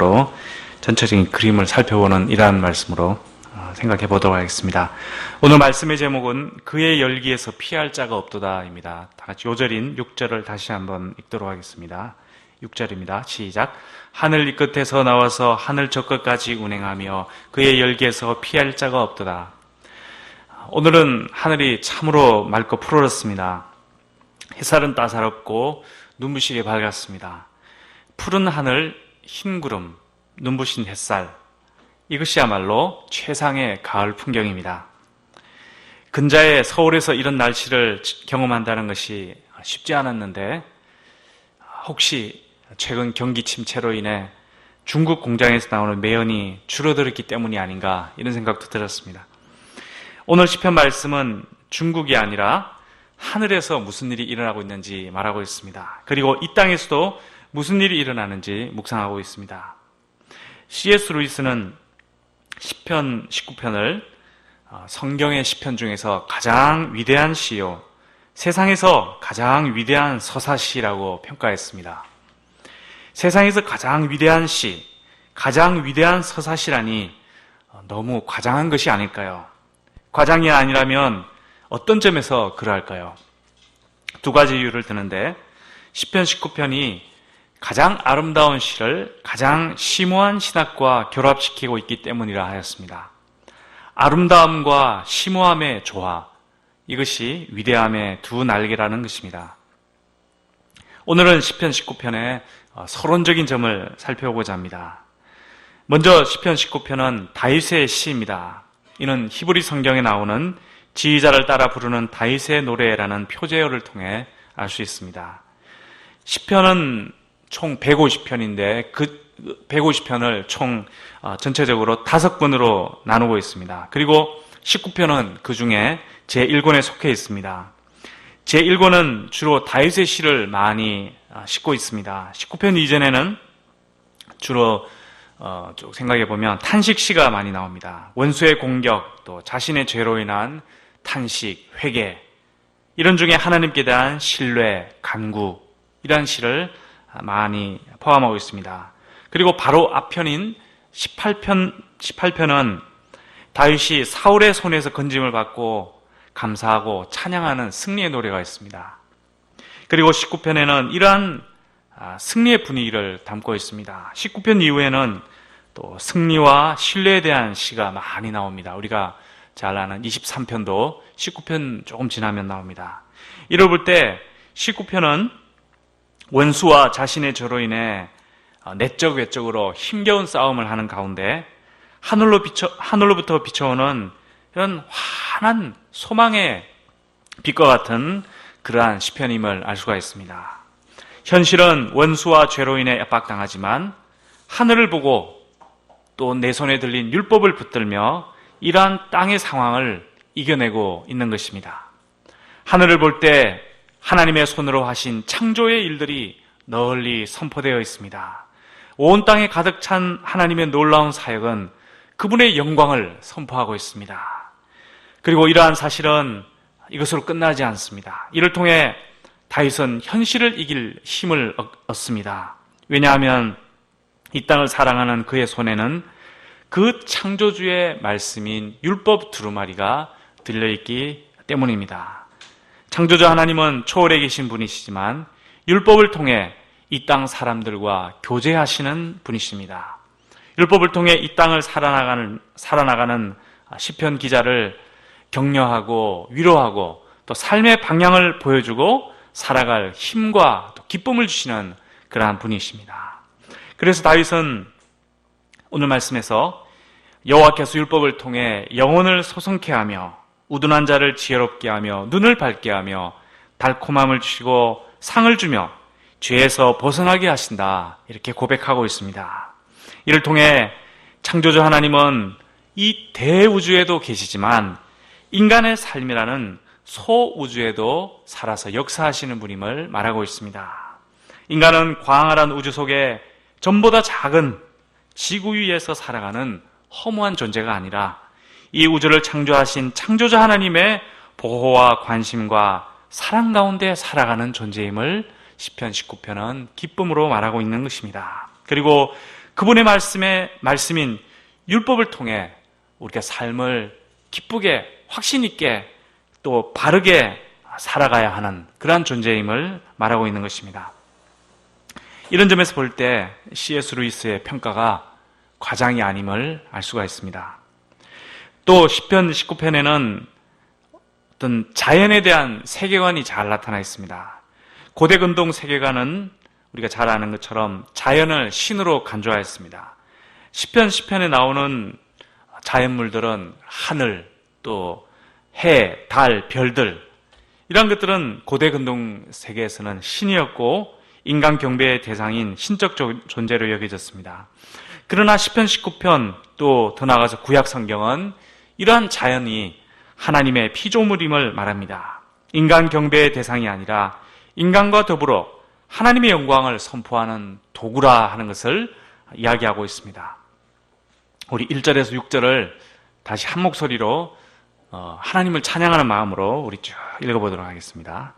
중심으로 전체적인 그림을 살펴보는 이러한 말씀으로 생각해 보도록 하겠습니다. 오늘 말씀의 제목은 그의 열기에서 피할 자가 없도다입니다. 다 같이 요절인 6절을 다시 한번 읽도록 하겠습니다. 6절입니다. 시작. 하늘 이 끝에서 나와서 하늘 저 끝까지 운행하며 그의 열기에서 피할 자가 없도다. 오늘은 하늘이 참으로 맑고 푸르렀습니다. 햇살은 따사롭고 눈부시게 밝았습니다. 푸른 하늘, 흰 구름, 눈부신 햇살, 이것이야말로 최상의 가을 풍경입니다. 근자에 서울에서 이런 날씨를 경험한다는 것이 쉽지 않았는데 혹시 최근 경기 침체로 인해 중국 공장에서 나오는 매연이 줄어들었기 때문이 아닌가 이런 생각도 들었습니다. 오늘 시편 말씀은 중국이 아니라 하늘에서 무슨 일이 일어나고 있는지 말하고 있습니다. 그리고 이 땅에서도 무슨 일이 일어나는지 묵상하고 있습니다. C.S. 루이스는 시편 19편을 성경의 시편 중에서 가장 위대한 시요, 세상에서 가장 위대한 서사시라고 평가했습니다. 세상에서 가장 위대한 시, 가장 위대한 서사시라니 너무 과장한 것이 아닐까요? 과장이 아니라면 어떤 점에서 그러할까요? 두 가지 이유를 드는데 시편 19편이 가장 아름다운 시를 가장 심오한 신학과 결합시키고 있기 때문이라 하였습니다. 아름다움과 심오함의 조화, 이것이 위대함의 두 날개라는 것입니다. 오늘은 시편 19편의 서론적인 점을 살펴보고자 합니다. 먼저 시편 19편은 다윗의 시입니다. 이는 히브리 성경에 나오는 지휘자를 따라 부르는 다윗의 노래라는 표제어를 통해 알 수 있습니다. 시편은 총 150편인데 그 150편을 총 전체적으로 5권으로 나누고 있습니다. 그리고 19편은 그 중에 제1권에 속해 있습니다. 제1권은 주로 다윗의 시를 많이 싣고 있습니다. 19편 이전에는 주로 쭉 생각해보면 탄식시가 많이 나옵니다. 원수의 공격, 또 자신의 죄로 인한 탄식, 회개, 이런 중에 하나님께 대한 신뢰, 간구, 이러한 시를 많이 포함하고 있습니다. 그리고 바로 앞편인 18편은 다윗이 사울의 손에서 건짐을 받고 감사하고 찬양하는 승리의 노래가 있습니다. 그리고 19편에는 이러한 승리의 분위기를 담고 있습니다. 19편 이후에는 또 승리와 신뢰에 대한 시가 많이 나옵니다. 우리가 잘 아는 23편도 19편 조금 지나면 나옵니다. 이를 볼 때 19편은 원수와 자신의 죄로 인해 내적 외적으로 힘겨운 싸움을 하는 가운데 하늘로부터 비춰오는 이런 환한 소망의 빛과 같은 그러한 시편임을 알 수가 있습니다. 현실은 원수와 죄로 인해 압박당하지만 하늘을 보고 또 내 손에 들린 율법을 붙들며 이러한 땅의 상황을 이겨내고 있는 것입니다. 하늘을 볼 때 하나님의 손으로 하신 창조의 일들이 널리 선포되어 있습니다. 온 땅에 가득 찬 하나님의 놀라운 사역은 그분의 영광을 선포하고 있습니다. 그리고 이러한 사실은 이것으로 끝나지 않습니다. 이를 통해 다윗은 현실을 이길 힘을 얻습니다. 왜냐하면 이 땅을 사랑하는 그의 손에는 그 창조주의 말씀인 율법 두루마리가 들려있기 때문입니다. 창조주 하나님은 초월에 계신 분이시지만 율법을 통해 이 땅 사람들과 교제하시는 분이십니다. 율법을 통해 이 땅을 살아나가는 시편 기자를 격려하고 위로하고 또 삶의 방향을 보여주고 살아갈 힘과 또 기쁨을 주시는 그러한 분이십니다. 그래서 다윗은 오늘 말씀에서 여호와께서 율법을 통해 영혼을 소성케 하며 우둔한 자를 지혜롭게 하며 눈을 밝게 하며 달콤함을 주시고 상을 주며 죄에서 벗어나게 하신다, 이렇게 고백하고 있습니다. 이를 통해 창조주 하나님은 이 대우주에도 계시지만 인간의 삶이라는 소우주에도 살아서 역사하시는 분임을 말하고 있습니다. 인간은 광활한 우주 속에 전보다 작은 지구 위에서 살아가는 허무한 존재가 아니라 이 우주를 창조하신 창조주 하나님의 보호와 관심과 사랑 가운데 살아가는 존재임을 시편 19편은 기쁨으로 말하고 있는 것입니다. 그리고 그분의 말씀인 율법을 통해 우리가 삶을 기쁘게 확신 있게 또 바르게 살아가야 하는 그러한 존재임을 말하고 있는 것입니다. 이런 점에서 볼 때 C.S. 루이스의 평가가 과장이 아님을 알 수가 있습니다. 또 시편 19편에는 어떤 자연에 대한 세계관이 잘 나타나 있습니다. 고대 근동 세계관은 우리가 잘 아는 것처럼 자연을 신으로 간주하였습니다. 시편 10편에 나오는 자연물들은 하늘, 또 해, 달, 별들, 이런 것들은 고대 근동 세계에서는 신이었고 인간 경배의 대상인 신적 존재로 여겨졌습니다. 그러나 시편 19편 또 더 나아가서 구약 성경은 이러한 자연이 하나님의 피조물임을 말합니다. 인간 경배의 대상이 아니라 인간과 더불어 하나님의 영광을 선포하는 도구라 하는 것을 이야기하고 있습니다. 우리 1절에서 6절을 다시 한 목소리로 하나님을 찬양하는 마음으로 우리 쭉 읽어보도록 하겠습니다.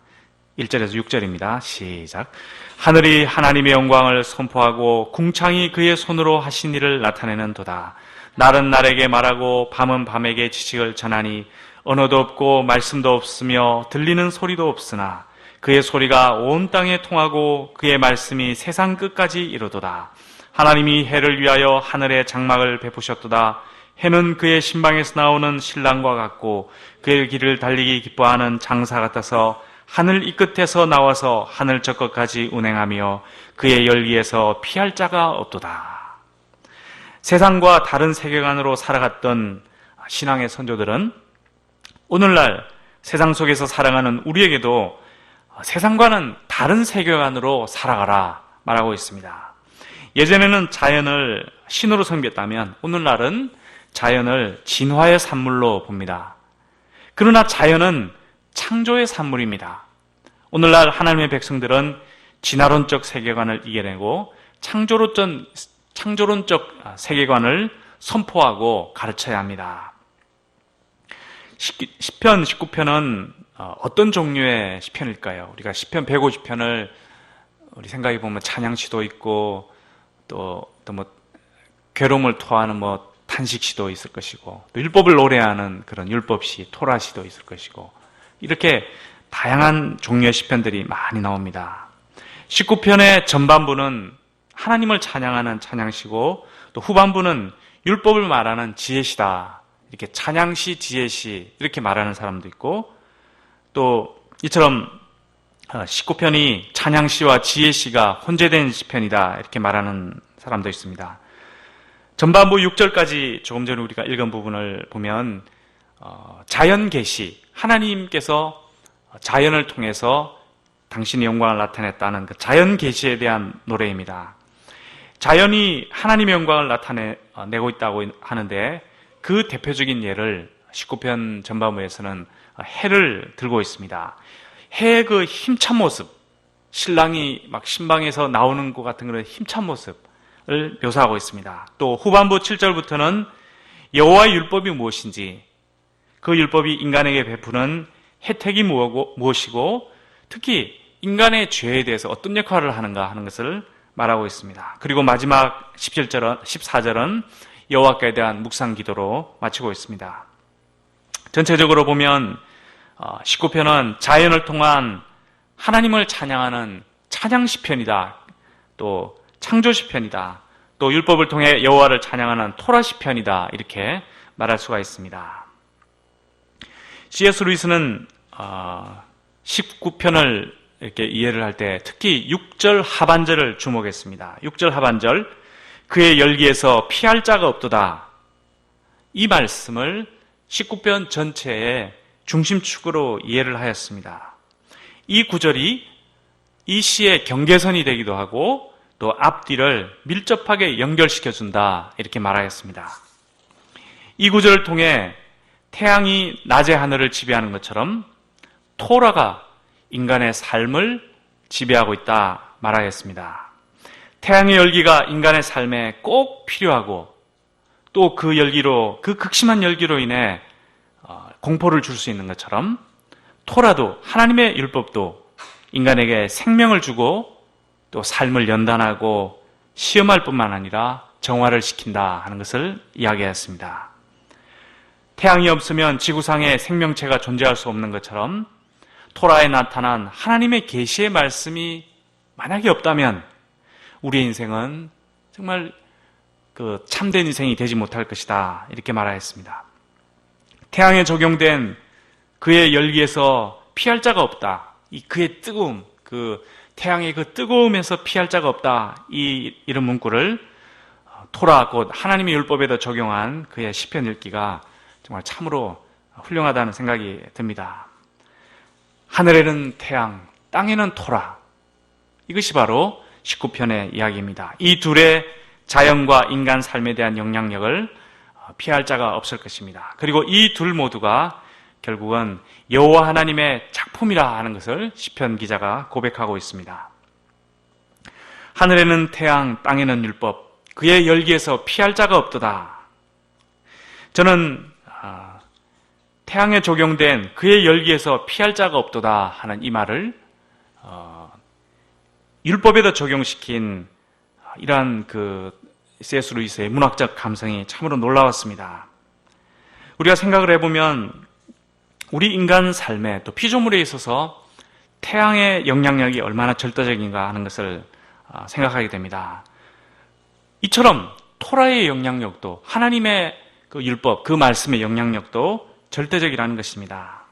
1절에서 6절입니다. 시작. 하늘이 하나님의 영광을 선포하고 궁창이 그의 손으로 하신 일을 나타내는 도다. 날은 날에게 말하고 밤은 밤에게 지식을 전하니 언어도 없고 말씀도 없으며 들리는 소리도 없으나 그의 소리가 온 땅에 통하고 그의 말씀이 세상 끝까지 이르도다. 하나님이 해를 위하여 하늘에 장막을 베푸셨도다. 해는 그의 신방에서 나오는 신랑과 같고 그의 길을 달리기 기뻐하는 장사 같아서 하늘 이 끝에서 나와서 하늘 저 끝까지 운행하며 그의 열기에서 피할 자가 없도다. 세상과 다른 세계관으로 살아갔던 신앙의 선조들은 오늘날 세상 속에서 살아가는 우리에게도 세상과는 다른 세계관으로 살아가라 말하고 있습니다. 예전에는 자연을 신으로 섬겼다면 오늘날은 자연을 진화의 산물로 봅니다. 그러나 자연은 창조의 산물입니다. 오늘날 하나님의 백성들은 진화론적 세계관을 이겨내고 창조론적 세계관을 선포하고 가르쳐야 합니다. 시편 19편은 어떤 종류의 시편일까요? 우리가 시편 150편을 우리 생각해 보면 찬양시도 있고 또 괴로움을 토하는 탄식시도 있을 것이고 또 율법을 노래하는 그런 율법시, 토라시도 있을 것이고 이렇게 다양한 종류의 시편들이 많이 나옵니다. 19편의 전반부는 하나님을 찬양하는 찬양시고 또 후반부는 율법을 말하는 지혜시다. 이렇게 찬양시, 지혜시 이렇게 말하는 사람도 있고 또 이처럼 19편이 찬양시와 지혜시가 혼재된 시편이다 이렇게 말하는 사람도 있습니다. 전반부 6절까지 조금 전에 우리가 읽은 부분을 보면 자연 계시, 하나님께서 자연을 통해서 당신의 영광을 나타냈다는 그 자연 계시에 대한 노래입니다. 자연이 하나님의 영광을 나타내고 있다고 하는데 그 대표적인 예를 19편 전반부에서는 해를 들고 있습니다. 해의 그 힘찬 모습, 신랑이 막 신방에서 나오는 것 같은 그런 힘찬 모습을 묘사하고 있습니다. 또 후반부 7절부터는 여호와의 율법이 무엇인지, 그 율법이 인간에게 베푸는 혜택이 무엇이고 특히 인간의 죄에 대해서 어떤 역할을 하는가 하는 것을 말하고 있습니다. 그리고 마지막 14절은 여호와께 대한 묵상 기도로 마치고 있습니다. 전체적으로 보면 19편은 자연을 통한 하나님을 찬양하는 찬양시편이다. 또 창조시편이다. 또 율법을 통해 여호와를 찬양하는 토라시편이다. 이렇게 말할 수가 있습니다. C.S. 루이스는 19편을 이렇게 이해를 할 때 특히 6절 하반절을 주목했습니다. 6절 하반절, 그의 열기에서 피할 자가 없도다. 이 말씀을 19편 전체의 중심축으로 이해를 하였습니다. 이 구절이 이 시의 경계선이 되기도 하고 또 앞뒤를 밀접하게 연결시켜준다 이렇게 말하였습니다. 이 구절을 통해 태양이 낮의 하늘을 지배하는 것처럼 토라가 인간의 삶을 지배하고 있다 말하였습니다. 태양의 열기가 인간의 삶에 꼭 필요하고 또 그 열기로, 그 극심한 열기로 인해 공포를 줄 수 있는 것처럼 토라도, 하나님의 율법도 인간에게 생명을 주고 또 삶을 연단하고 시험할 뿐만 아니라 정화를 시킨다 하는 것을 이야기했습니다. 태양이 없으면 지구상에 생명체가 존재할 수 없는 것처럼 토라에 나타난 하나님의 계시의 말씀이 만약에 없다면 우리의 인생은 정말 그 참된 인생이 되지 못할 것이다, 이렇게 말하였습니다. 태양에 적용된 그의 열기에서 피할 자가 없다. 이 그의 뜨거움, 그 태양의 그 뜨거움에서 피할 자가 없다. 이런 문구를 토라 곧 하나님의 율법에도 적용한 그의 시편 읽기가 정말 참으로 훌륭하다는 생각이 듭니다. 하늘에는 태양, 땅에는 토라. 이것이 바로 19편의 이야기입니다. 이 둘의 자연과 인간 삶에 대한 영향력을 피할 자가 없을 것입니다. 그리고 이 둘 모두가 결국은 여호와 하나님의 작품이라 하는 것을 시편 기자가 고백하고 있습니다. 하늘에는 태양, 땅에는 율법, 그의 열기에서 피할 자가 없도다. 저는 태양에 적용된 그의 열기에서 피할 자가 없도다 하는 이 말을 율법에도 적용시킨 이러한 그 C.S. 루이스의 문학적 감성이 참으로 놀라웠습니다. 우리가 생각을 해보면 우리 인간 삶에 또 피조물에 있어서 태양의 영향력이 얼마나 절대적인가 하는 것을 생각하게 됩니다. 이처럼 토라의 영향력도, 하나님의 그 율법, 그 말씀의 영향력도 절대적이라는 것입니다.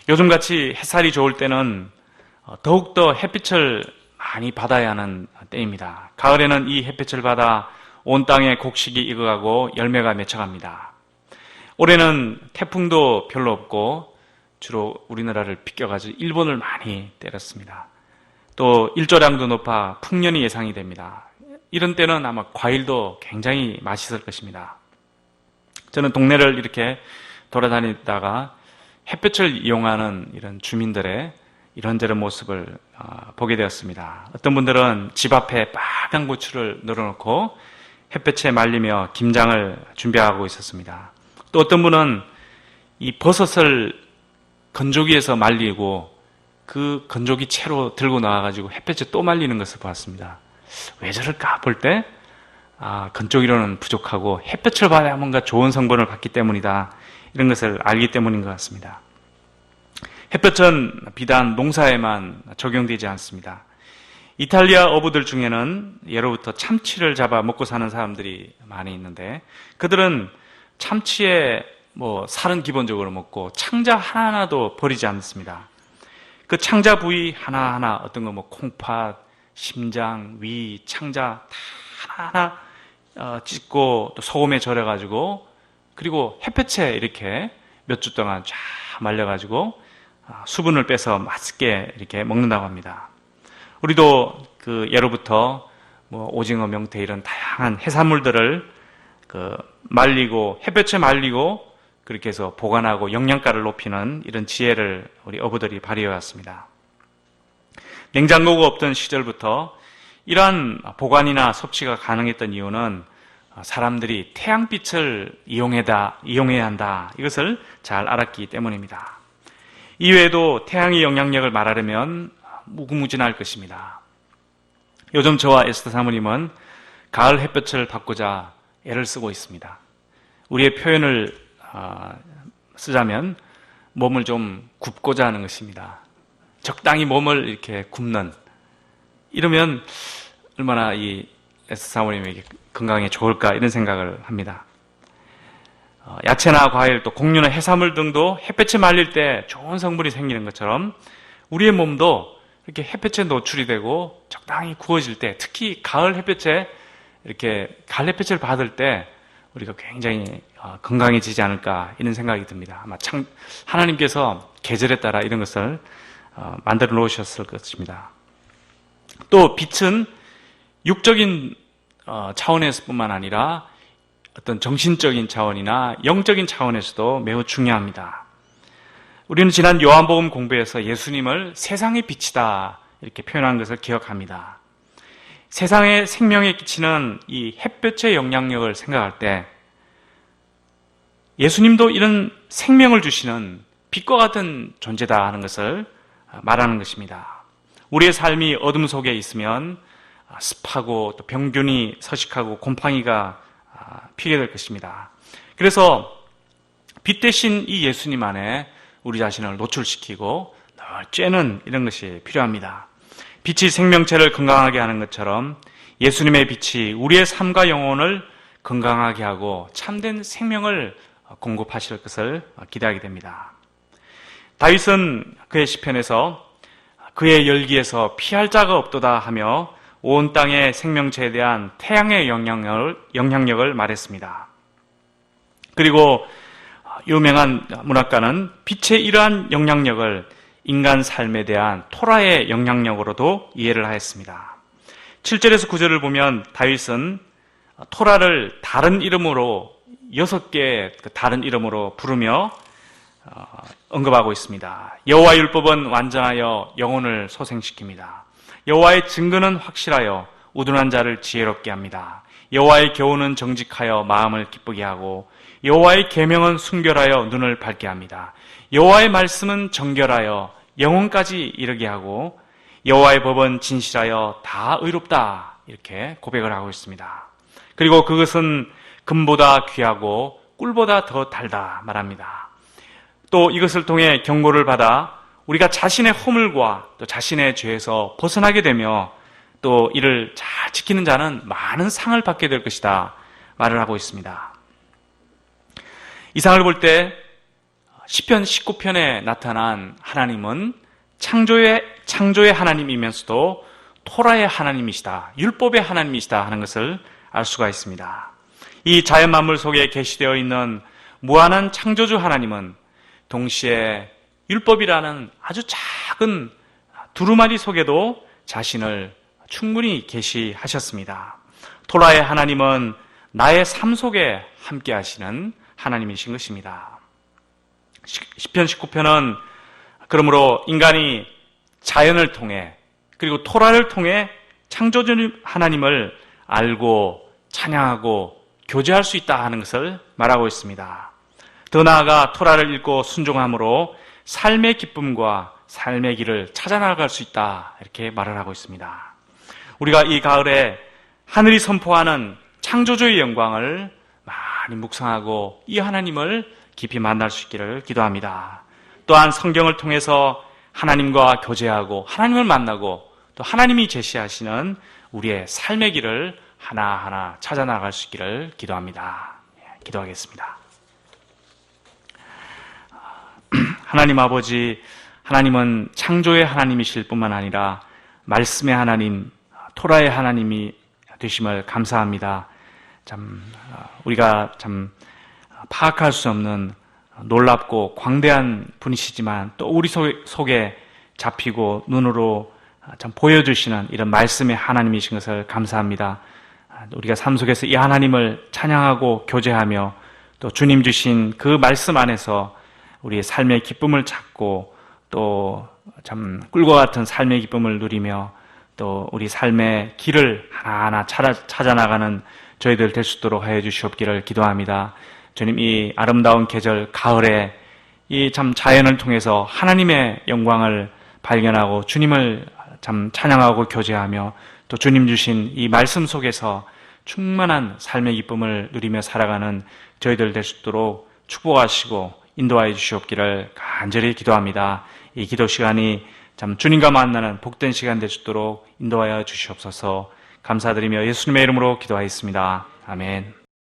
요즘같이 햇살이 좋을 때는 더욱더 햇빛을 많이 받아야 하는 때입니다. 가을에는 이 햇빛을 받아 온 땅에 곡식이 익어가고 열매가 맺혀갑니다. 올해는 태풍도 별로 없고 주로 우리나라를 비껴가지고 일본을 많이 때렸습니다. 또 일조량도 높아 풍년이 예상이 됩니다. 이런 때는 아마 과일도 굉장히 맛있을 것입니다. 저는 동네를 이렇게 돌아다니다가 햇볕을 이용하는 이런 주민들의 이런저런 모습을 보게 되었습니다. 어떤 분들은 집 앞에 빨간 고추를 널어놓고 햇볕에 말리며 김장을 준비하고 있었습니다. 또 어떤 분은 이 버섯을 건조기에서 말리고 그 건조기 채로 들고 나와가지고 햇볕에 또 말리는 것을 보았습니다. 왜 저럴까 볼 때 건조기로는 부족하고 햇볕을 받아야 뭔가 좋은 성분을 받기 때문이다, 이런 것을 알기 때문인 것 같습니다. 햇볕은 비단 농사에만 적용되지 않습니다. 이탈리아 어부들 중에는 예로부터 참치를 잡아 먹고 사는 사람들이 많이 있는데 그들은 참치의 살은 기본적으로 먹고 창자 하나하나도 버리지 않습니다. 그 창자 부위 하나하나 어떤 거 콩팥, 심장, 위, 창자 다 하나하나 찢고 또 소금에 절여가지고 그리고 햇볕에 이렇게 몇 주 동안 쫙 말려가지고 수분을 빼서 맛있게 이렇게 먹는다고 합니다. 우리도 그 예로부터 오징어, 명태 이런 다양한 해산물들을 말리고 햇볕에 말리고 그렇게 해서 보관하고 영양가를 높이는 이런 지혜를 우리 어부들이 발휘해 왔습니다. 냉장고가 없던 시절부터 이러한 보관이나 섭취가 가능했던 이유는 사람들이 태양빛을 이용해야 한다, 이것을 잘 알았기 때문입니다. 이외에도 태양의 영향력을 말하려면 무궁무진할 것입니다. 요즘 저와 에스더 사모님은 가을 햇볕을 받고자 애를 쓰고 있습니다. 우리의 표현을 쓰자면 몸을 좀 굽고자 하는 것입니다. 적당히 몸을 이렇게 굽는, 이러면 얼마나 이 에스더 사모님에게 건강에 좋을까, 이런 생각을 합니다. 야채나 과일, 또 곡류나 해산물 등도 햇볕에 말릴 때 좋은 성분이 생기는 것처럼 우리의 몸도 이렇게 햇볕에 노출이 되고 적당히 구워질 때, 특히 가을 햇볕에 이렇게 가을 햇볕을 받을 때 우리가 굉장히 건강해지지 않을까, 이런 생각이 듭니다. 아마 하나님께서 계절에 따라 이런 것을 만들어 놓으셨을 것입니다. 또 빛은 육적인 차원에서뿐만 아니라 어떤 정신적인 차원이나 영적인 차원에서도 매우 중요합니다. 우리는 지난 요한복음 공부에서 예수님을 세상의 빛이다, 이렇게 표현한 것을 기억합니다. 세상에 생명에 끼치는 이 햇볕의 영향력을 생각할 때 예수님도 이런 생명을 주시는 빛과 같은 존재다 하는 것을 말하는 것입니다. 우리의 삶이 어둠 속에 있으면 습하고 또 병균이 서식하고 곰팡이가 피게 될 것입니다. 그래서 빛 대신 이 예수님 안에 우리 자신을 노출시키고 늘 쬐는 이런 것이 필요합니다. 빛이 생명체를 건강하게 하는 것처럼 예수님의 빛이 우리의 삶과 영혼을 건강하게 하고 참된 생명을 공급하실 것을 기대하게 됩니다. 다윗은 그의 시편에서 그의 열기에서 피할 자가 없도다 하며 온 땅의 생명체에 대한 태양의 영향력을 말했습니다. 그리고 유명한 문학가는 빛의 이러한 영향력을 인간 삶에 대한 토라의 영향력으로도 이해를 하였습니다. 7절에서 9절을 보면 다윗은 토라를 다른 이름으로 6개의 다른 이름으로 부르며 언급하고 있습니다. 여호와의 율법은 완전하여 영혼을 소생시킵니다. 여호와의 증거는 확실하여 우둔한 자를 지혜롭게 합니다. 여호와의 교훈은 정직하여 마음을 기쁘게 하고 여호와의 계명은 순결하여 눈을 밝게 합니다. 여호와의 말씀은 정결하여 영혼까지 이르게 하고 여호와의 법은 진실하여 다 의롭다 이렇게 고백을 하고 있습니다. 그리고 그것은 금보다 귀하고 꿀보다 더 달다 말합니다. 또 이것을 통해 경고를 받아 우리가 자신의 허물과 또 자신의 죄에서 벗어나게 되며 또 이를 잘 지키는 자는 많은 상을 받게 될 것이다 말을 하고 있습니다. 이 상을 볼 때 시편 19편에 나타난 하나님은 창조의 하나님이면서도 토라의 하나님이시다, 율법의 하나님이시다 하는 것을 알 수가 있습니다. 이 자연 만물 속에 계시되어 있는 무한한 창조주 하나님은 동시에 율법이라는 아주 작은 두루마리 속에도 자신을 충분히 계시하셨습니다. 토라의 하나님은 나의 삶 속에 함께 하시는 하나님이신 것입니다. 시편 19편은 그러므로 인간이 자연을 통해 그리고 토라를 통해 창조주 하나님을 알고 찬양하고 교제할 수 있다 하는 것을 말하고 있습니다. 더 나아가 토라를 읽고 순종함으로 삶의 기쁨과 삶의 길을 찾아나갈 수 있다 이렇게 말을 하고 있습니다. 우리가 이 가을에 하늘이 선포하는 창조주의 영광을 많이 묵상하고 이 하나님을 깊이 만날 수 있기를 기도합니다. 또한 성경을 통해서 하나님과 교제하고 하나님을 만나고 또 하나님이 제시하시는 우리의 삶의 길을 하나하나 찾아나갈 수 있기를 기도합니다. 기도하겠습니다. 하나님 아버지, 하나님은 창조의 하나님이실 뿐만 아니라 말씀의 하나님, 토라의 하나님이 되심을 감사합니다. 우리가 파악할 수 없는 놀랍고 광대한 분이시지만 또 우리 속에 잡히고 눈으로 보여주시는 이런 말씀의 하나님이신 것을 감사합니다. 우리가 삶 속에서 이 하나님을 찬양하고 교제하며 또 주님 주신 그 말씀 안에서 우리의 삶의 기쁨을 찾고 또 참 꿀과 같은 삶의 기쁨을 누리며 또 우리 삶의 길을 하나하나 찾아나가는 저희들 될 수 있도록 하여 주시옵기를 기도합니다. 주님, 이 아름다운 계절 가을에 이 참 자연을 통해서 하나님의 영광을 발견하고 주님을 참 찬양하고 교제하며 또 주님 주신 이 말씀 속에서 충만한 삶의 기쁨을 누리며 살아가는 저희들 될 수 있도록 축복하시고 인도하여 주시옵기를 간절히 기도합니다. 이 기도 시간이 참 주님과 만나는 복된 시간 될 수 있도록 인도하여 주시옵소서. 감사드리며 예수님의 이름으로 기도하였습니다. 아멘.